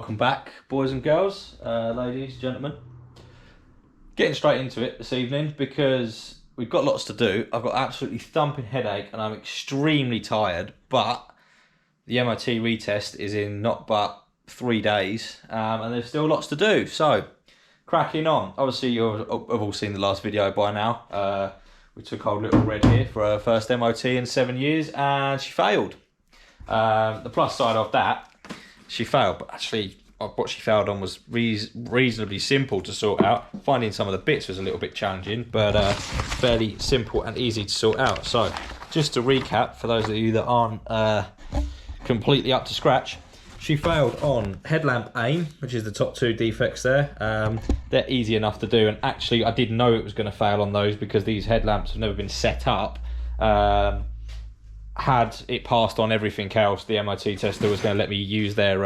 Welcome back, boys and girls, ladies, gentlemen. Getting straight into it this evening because we've got lots to do. I've got absolutely thumping headache and I'm extremely tired, but the MOT retest is in not but 3 days and there's still lots to do. So, cracking on. Obviously, you've all seen the last video by now. We took old little Red here for her first MOT in 7 years and she failed. The plus side of that, she failed, but actually what she failed on was reasonably simple to sort out. Finding some of the bits was a little bit challenging, but fairly simple and easy to sort out. So just to recap, for those of you that aren't completely up to scratch, she failed on headlamp aim, which is the top two defects there. They're easy enough to do, and actually I did know it was going to fail on those because these headlamps have never been set up. Had it passed on everything else, the MOT tester was going to let me use their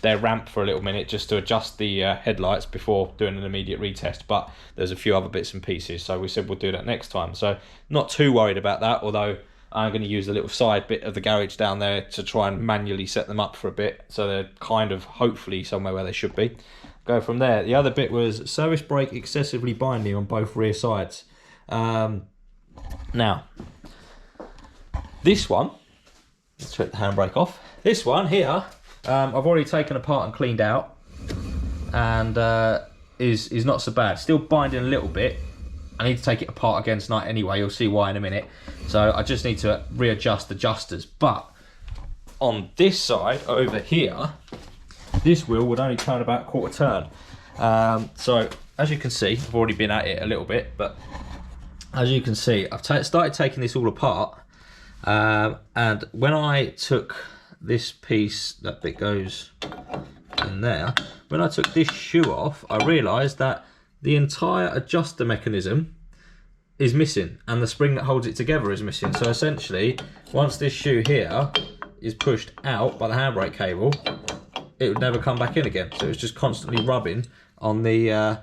ramp for a little minute just to adjust the headlights before doing an immediate retest, but there's a few other bits and pieces, so we said we'll do that next time. So not too worried about that, although I'm going to use a little side bit of the garage down there to try and manually set them up for a bit, so they're kind of hopefully somewhere where they should be. Go from there. The other bit was service brake excessively binding on both rear sides. Now, this one, let's take the handbrake off. This one here, I've already taken apart and cleaned out, and is not so bad. Still binding a little bit. I need to take it apart again tonight anyway. You'll see why in a minute. So I just need to readjust the adjusters. But on this side over here, this wheel would only turn about a quarter turn. So as you can see, I've already been at it a little bit, but as you can see, I've started taking this all apart. And when I took this piece, that bit goes in there, when I took this shoe off, I realised that the entire adjuster mechanism is missing and the spring that holds it together is missing. So essentially, once this shoe here is pushed out by the handbrake cable, it would never come back in again. So it was just constantly rubbing on the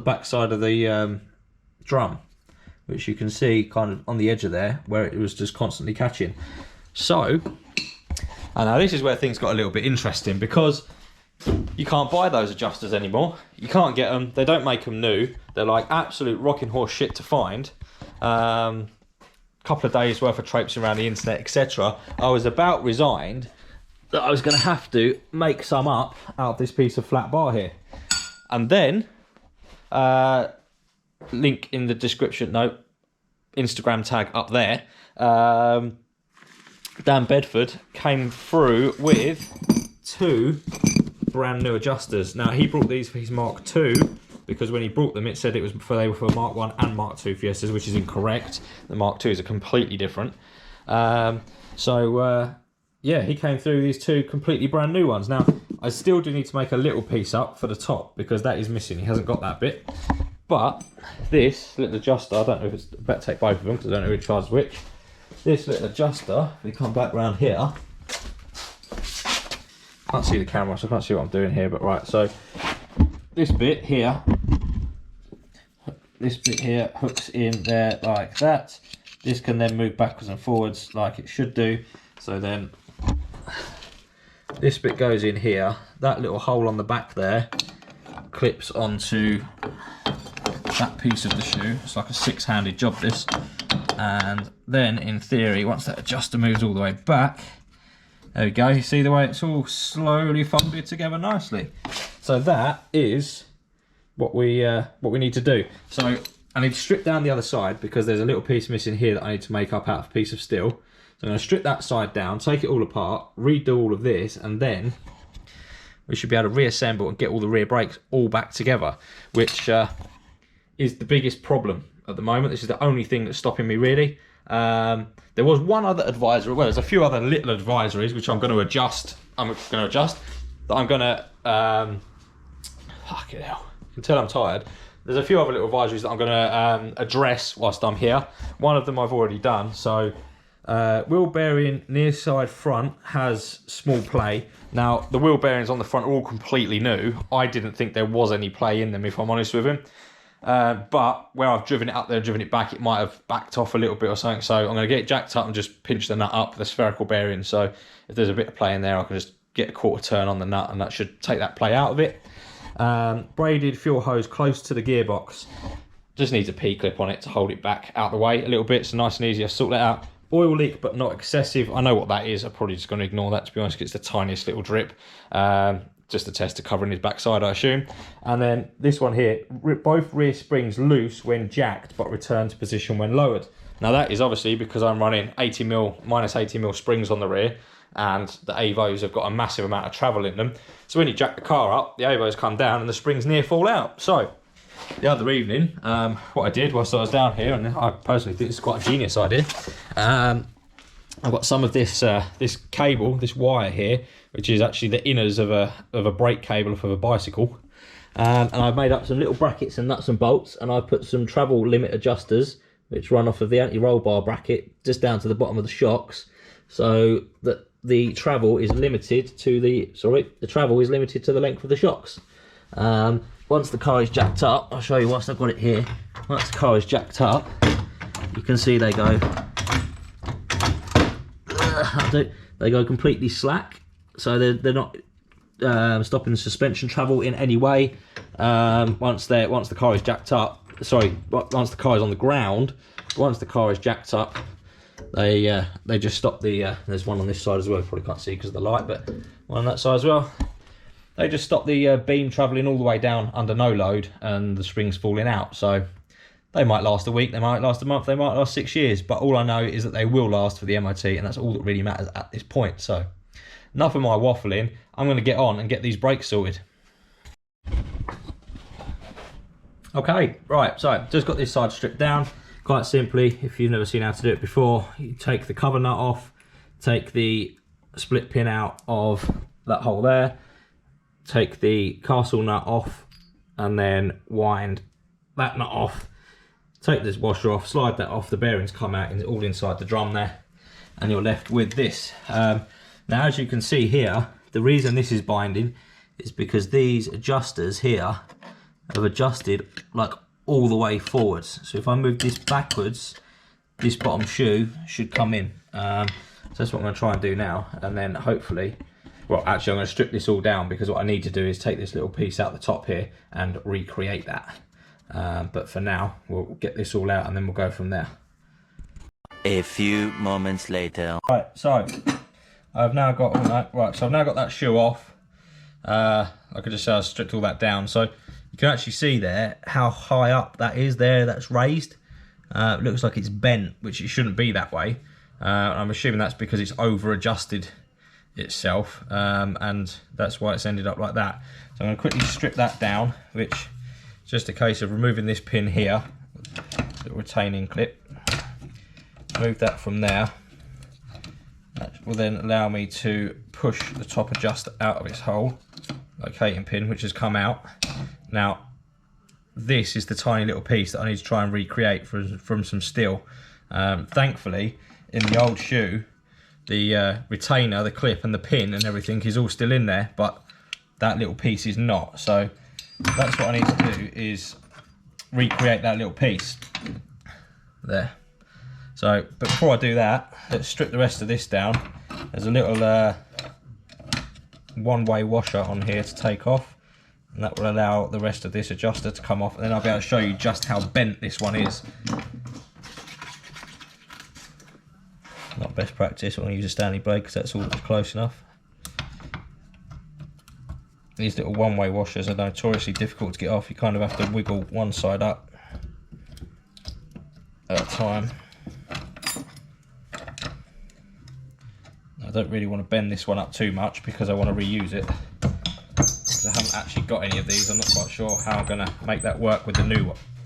back side of the drum, which you can see kind of on the edge of there where it was just constantly catching. So, and now this is where things got a little bit interesting because you can't buy those adjusters anymore. You can't get them. They don't make them new. They're like absolute rocking horse shit to find. Couple of days worth of traipsing around the internet, etc. I was about resigned that I was going to have to make some up out of this piece of flat bar here. And then, link in the description note, Instagram tag up there. Dan Bedford came through with 2 brand new adjusters. Now he brought these for his Mark II because when he brought them it said they were for Mark 1 and Mark II Fiestas, which is incorrect. The Mark IIs are completely different. Yeah, he came through these 2 completely brand new ones. Now I still do need to make a little piece up for the top because that is missing. He hasn't got that bit. But this little adjuster, I don't know if it's better to take both of them because I don't know which charges which. This little adjuster, if we come back round here, can't see the camera, so I can't see what I'm doing here, but right, so this bit here hooks in there like that. This can then move backwards and forwards like it should do. So then this bit goes in here. That little hole on the back there clips onto that piece of the shoe. It's like a 6-handed job this, and then in theory once that adjuster moves all the way back, there we go, you see the way it's all slowly folded together nicely. So that is what we need to do. So I need to strip down the other side because there's a little piece missing here that I need to make up out of a piece of steel. So I'm going to strip that side down, take it all apart, redo all of this, and then we should be able to reassemble and get all the rear brakes all back together, which is the biggest problem at the moment. This is the only thing that's stopping me really. There was one other advisory, well there's a few other little advisories which I'm going to adjust. That I'm going to, fucking hell, you can tell I'm tired. There's a few other little advisories that I'm going to address whilst I'm here. One of them I've already done. So wheel bearing near side front has small play. Now the wheel bearings on the front are all completely new. I didn't think there was any play in them if I'm honest with him. But where I've driven it up there and driven it back, it might have backed off a little bit or something. So I'm going to get it jacked up and just pinch the nut up, the spherical bearing. So if there's a bit of play in there, I can just get a quarter turn on the nut, and that should take that play out of it. Braided fuel hose close to the gearbox. Just needs a P-clip on it to hold it back out of the way a little bit, so nice and easy to sort that out. Oil leak, but not excessive. I know what that is. I'm probably just going to ignore that, to be honest, because it's the tiniest little drip. Just a test of covering his backside, I assume. And then this one here, both rear springs loose when jacked, but return to position when lowered. Now that is obviously because I'm running 80mm, minus 80mm springs on the rear, and the avos have got a massive amount of travel in them. So when you jack the car up, the avos come down and the springs near fall out. So the other evening, what I did whilst I was down here, and I personally think it's quite a genius idea, I've got some of this this cable, this wire here, which is actually the inners of a brake cable for a bicycle, and I've made up some little brackets and nuts and bolts, and I've put some travel limit adjusters which run off of the anti-roll bar bracket just down to the bottom of the shocks, so that the travel is limited to the length of the shocks. Once the car is jacked up, I'll show you whilst I've got it here. Once the car is jacked up, you can see they go completely slack, so they're not stopping the suspension travel in any way. Once the car is jacked up, once the car is on the ground, once the car is jacked up, they just stop the there's one on this side as well, you probably can't see because of the light, but one on that side as well. They just stop the beam travelling all the way down under no load and the springs falling out. So they might last a week, they might last a month, they might last 6 years, but all I know is that they will last for the MOT, and that's all that really matters at this point. So enough of my waffling, I'm going to get on and get these brakes sorted. Okay, right, so just got this side stripped down. Quite simply, if you've never seen how to do it before, you take the cover nut off, take the split pin out of that hole there, take the castle nut off, and then wind that nut off. Take this washer off, slide that off, the bearings come out and all inside the drum there, and you're left with this. Now as you can see here, the reason this is binding is because these adjusters here have adjusted like all the way forwards. So if I move this backwards, this bottom shoe should come in. So that's what I'm going to try and do now, and then hopefully, well actually I'm going to strip this all down, because what I need to do is take this little piece out the top here and recreate that. But for now, we'll get this all out and then we'll go from there. A few moments later. Right, so I've now got all that. Right, so I've now got that shoe off. Like I just said, I stripped all that down. So you can actually see there how high up that is there. That's raised. It looks like it's bent, which it shouldn't be that way. I'm assuming that's because it's over adjusted itself, and that's why it's ended up like that. So I'm going to quickly strip that down, which is just a case of removing this pin here, the retaining clip. Move that from there. That will then allow me to push the top adjuster out of its hole, locating pin, which has come out. Now this is the tiny little piece that I need to try and recreate from some steel. Thankfully, in the old shoe, the retainer, the clip and the pin and everything is all still in there, but that little piece is not. So that's what I need to do, is recreate that little piece there. So but before I do that, let's strip the rest of this down. There's a little one-way washer on here to take off, and that will allow the rest of this adjuster to come off, and then I'll be able to show you just how bent this one is. Not best practice, I want to use a Stanley blade because that's all that's close enough. These little one-way washers are notoriously difficult to get off. You kind of have to wiggle one side up at a time. I don't really want to bend this one up too much because I want to reuse it. Because I haven't actually got any of these, I'm not quite sure how I'm going to make that work with the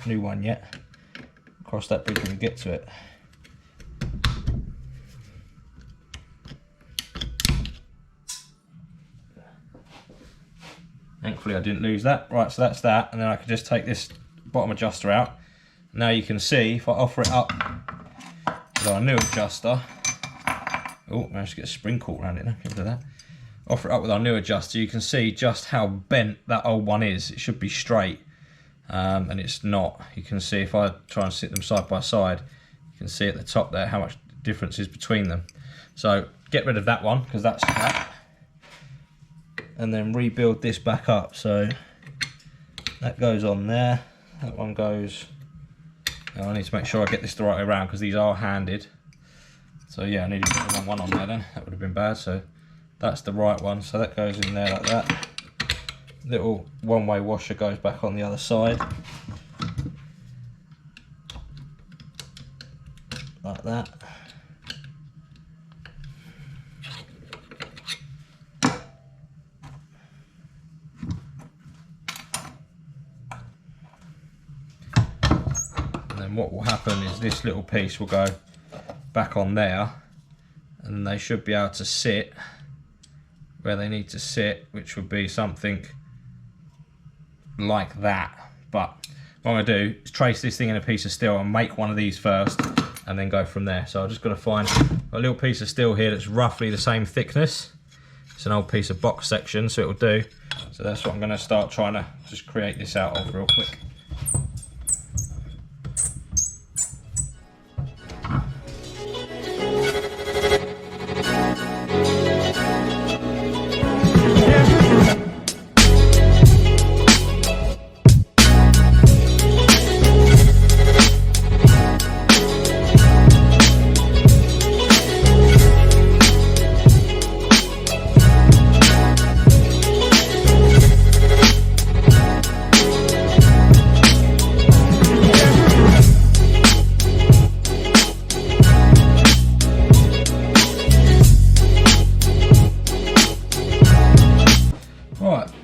new one yet. Cross that bridge when we get to it. Thankfully I didn't lose that. Right, so that's that, and then I can just take this bottom adjuster out. Now you can see if I offer it up with our new adjuster. Oh, managed to get a spring caught around it now. Look at that. Offer it up with our new adjuster, you can see just how bent that old one is. It should be straight, and it's not. You can see if I try and sit them side by side, you can see at the top there how much difference is between them. So get rid of that one because that's that. and then rebuild this back up. So that goes on there, that one goes, oh, I need to make sure I get this the right way around because these are handed. So yeah, I needed to put the wrong one on there then, that would have been bad. So that's the right one, so that goes in there like that. Little one-way washer goes back on the other side. Like that. And then what will happen is this little piece will go back on there, and they should be able to sit where they need to sit, which would be something like that. But what I'm going to do is trace this thing in a piece of steel and make one of these first and then go from there. So I'm just going to find a little piece of steel here that's roughly the same thickness. It's an old piece of box section, so it'll do. So that's what I'm going to start trying to just create this out of real quick.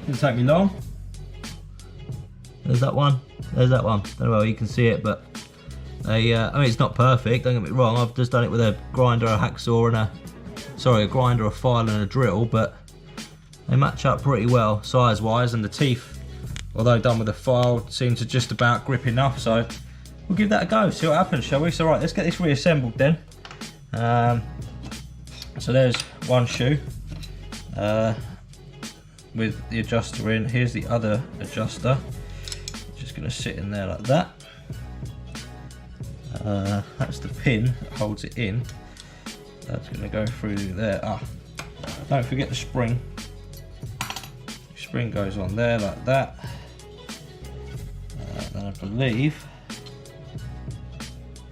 Didn't take me long. There's that one. There's that one. Don't know whether you can see it, but I mean, it's not perfect. Don't get me wrong. I've just done it with a grinder, a hacksaw, and a grinder, a file, and a drill. But they match up pretty well size-wise, and the teeth, although done with a file, seem to just about grip enough. So we'll give that a go. See what happens, shall we? So right, let's get this reassembled then. So there's one shoe. With the adjuster in. Here's the other adjuster. Just going to sit in there like that. That's the pin that holds it in. That's going to go through there. Don't forget the spring. The spring goes on there like that. And I believe,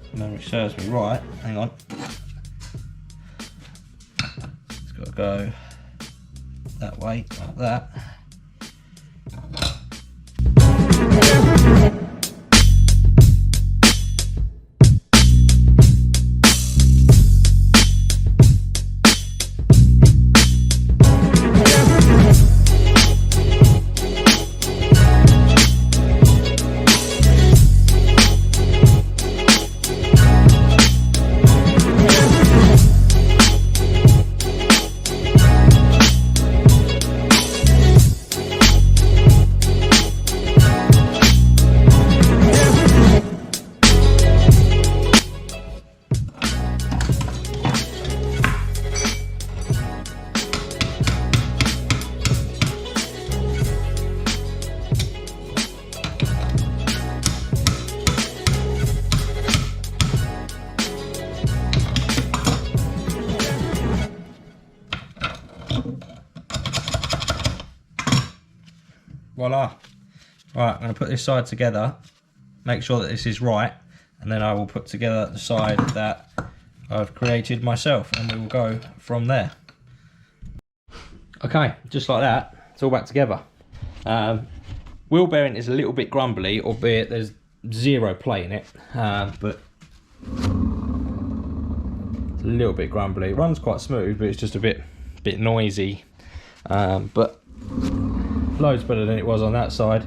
if memory serves me right, hang on. It's got to go that way, like that. Voila. Right, I'm going to put this side together, make sure that this is right, and then I will put together the side that I've created myself, and we will go from there. Okay, just like that, it's all back together. Wheel bearing is a little bit grumbly, albeit there's zero play in it, but it's a little bit grumbly. It runs quite smooth, but it's just a bit noisy, but loads better than it was on that side.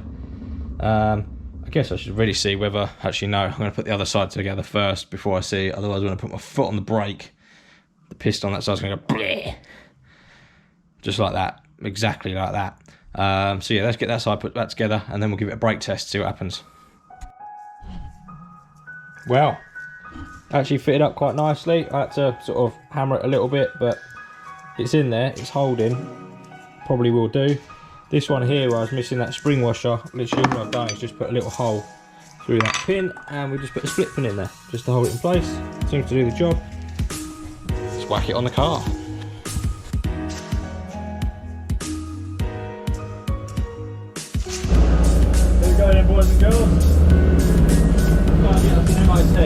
I guess I should really see whether, actually no, I'm going to put the other side together first before I see, otherwise I'm going to put my foot on the brake. The piston on that side's going to go bleh. Just like that, exactly like that. So yeah, let's get that side, put that together, and then we'll give it a brake test, see what happens. Well, actually fitted up quite nicely. I had to sort of hammer it a little bit, but it's in there, it's holding, probably will do. This one here, where I was missing that spring washer, literally all I've done is just put a little hole through that pin, and we just put a split pin in there, just to hold it in place. Seems to do the job. Let's whack it on the car. boys and girls. Try and get us an MOT.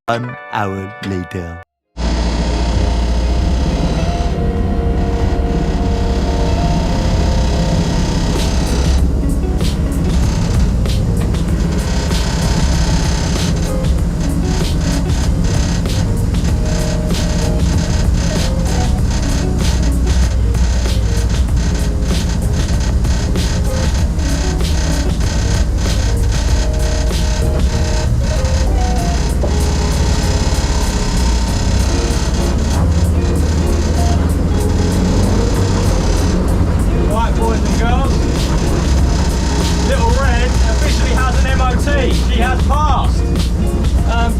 One hour later. She has passed.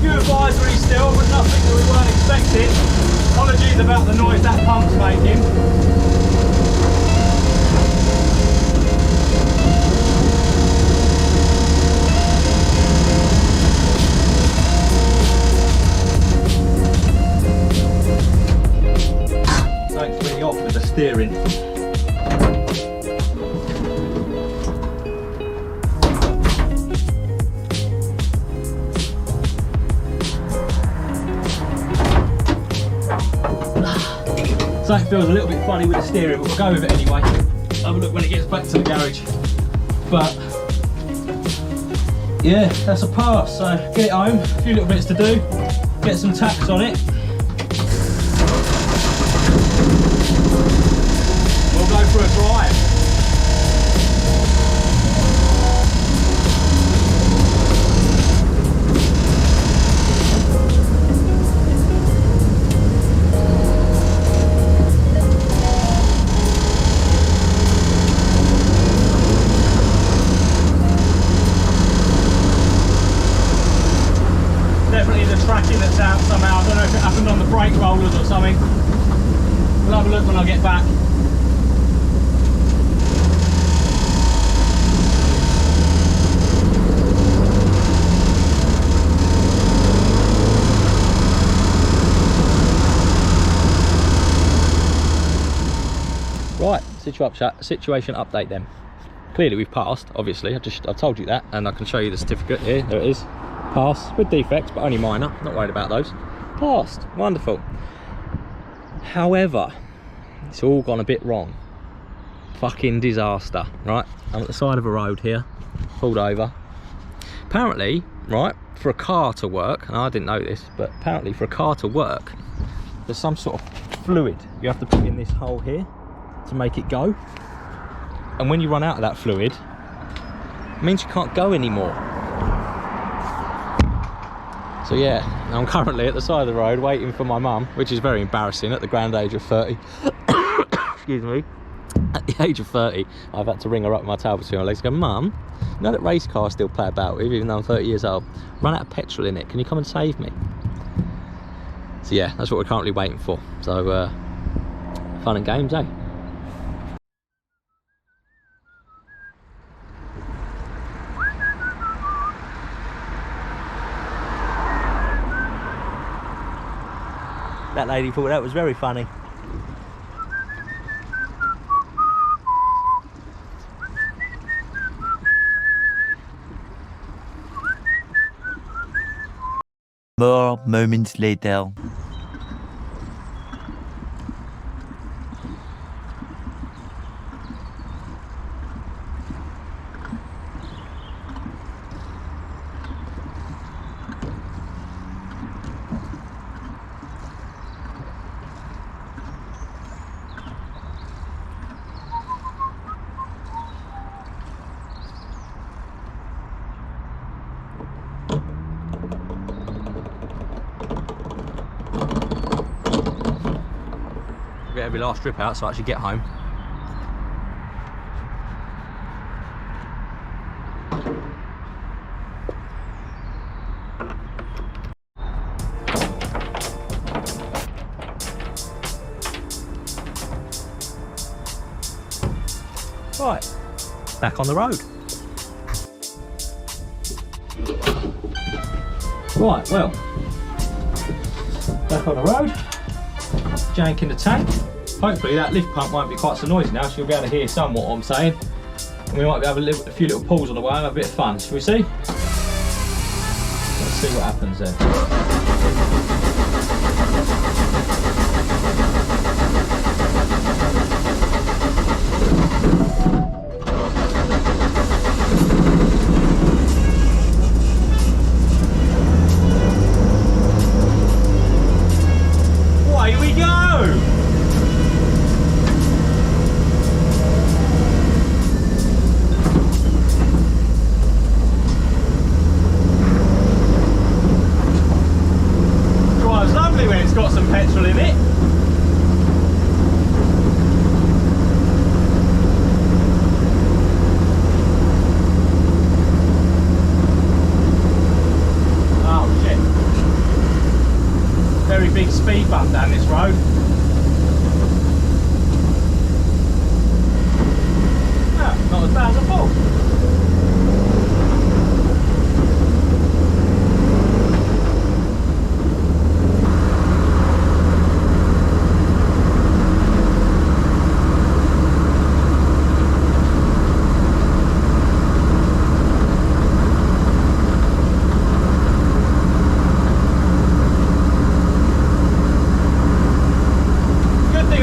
Few advisories still, but nothing that we weren't expecting. Apologies about the noise that pump's making. Something's really off with the steering. Something feels a little bit funny with the steering, but we'll go with it anyway. Have a look when it gets back to the garage. But yeah, that's a pass. So get it home, a few little bits to do, get some tacks on it. We'll go for a drive. Tracking that's out somehow. I don't know if it happened on the brake rollers or something. We'll have a look when I get back. situation update then. Clearly we've passed, obviously. I've told you that, and I can show you the certificate here. There it is. Pass with defects, but only minor. Not worried about those. Passed. Wonderful. However, it's all gone a bit wrong. Fucking disaster, right? I'm at the side of a road here, pulled over. Apparently, right, for a car to work, and I didn't know this, but apparently for a car to work, there's some sort of fluid you have to put in this hole here to make it go. And when you run out of that fluid, it means you can't go anymore. So yeah, I'm currently at the side of the road waiting for my mum, which is very embarrassing at the grand age of 30. Excuse me. At the age of 30, I've had to ring her up with my tail between my legs and go, Mum, you know that race cars still play about with, even though I'm 30 years old? Run out of petrol in it, can you come and save me? So yeah, that's what we're currently waiting for. So fun and games, eh? That lady thought that was very funny. More moments later. Get every last strip out so I actually get home. Right, back on the road. Right, well, back on the road. Jank in the tank. Hopefully that lift pump won't be quite so noisy now, so you'll be able to hear somewhat what I'm saying. And we might be able to have a few little pulls on the way and have a bit of fun. Shall we see? Let's see what happens then. Away we go! Drives lovely when it's got some petrol in it. Oh shit. Very big speed bump down this road. Ah, not as bad as I thought.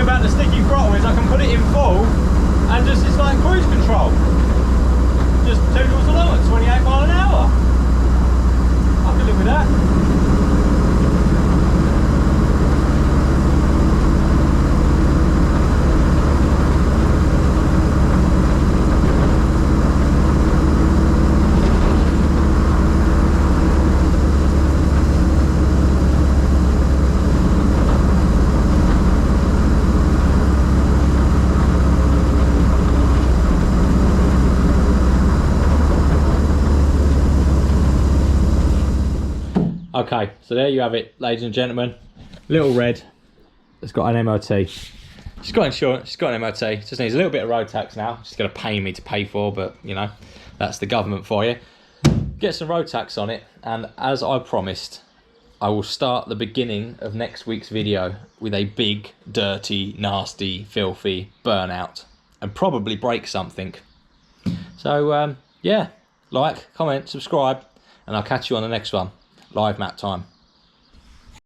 About the sticky throttle is I can put it in full and just it's like cruise control. Just toodles along at 28 mile an hour. I can live with that. Okay, so there you have it, ladies and gentlemen. Little Red has got an MOT. She's got insurance, she's got an MOT. Just needs a little bit of road tax now. She's going to pay me to pay for, but you know, that's the government for you. Get some road tax on it, and as I promised, I will start the beginning of next week's video with a big, dirty, nasty, filthy burnout. and probably break something. So yeah, like, comment, subscribe, and I'll catch you on the next one. Live map time.